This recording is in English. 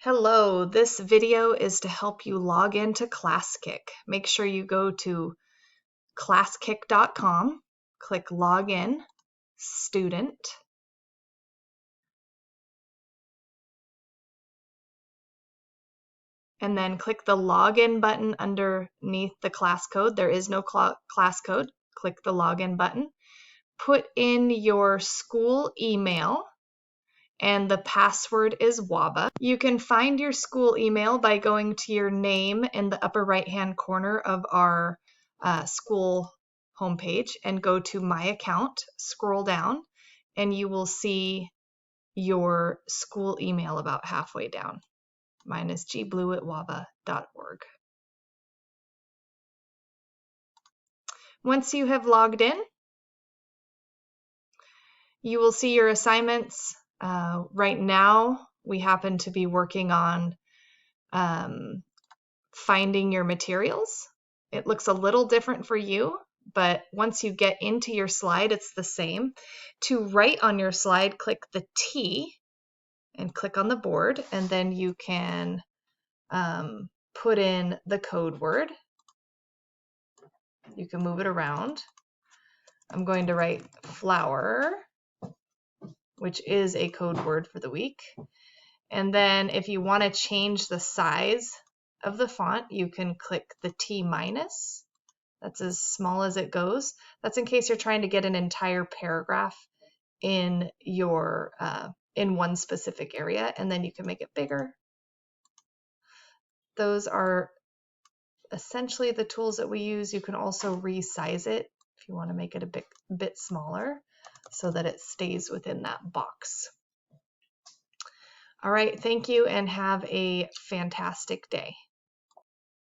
Hello, this video is to help you log into Classkick. Make sure you go to classkick.com, click Login, Student, and then click the Login button underneath the class code. There is no class code. Click the Login button. Put in your school email, and the password is WABA. You can find your school email by going to your name in the upper right-hand corner of our school homepage and go to My Account, scroll down, and you will see your school email about halfway down. Mine is gblue@waba.org. Once you have logged in, you will see your assignments. Right now, we happen to be working on finding your materials. It looks a little different for you, but once you get into your slide, it's the same. To write on your slide, click the T and click on the board, and then you can put in the code word. You can move it around. I'm going to write flower, which is a code word for the week. And then if you want to change the size of the font, you can click the T minus. That's as small as it goes. That's in case you're trying to get an entire paragraph in your in one specific area, and then you can make it bigger. Those are essentially the tools that we use. You can also resize it if you want to make it a bit smaller so that it stays within that box. All right, thank you and have a fantastic day.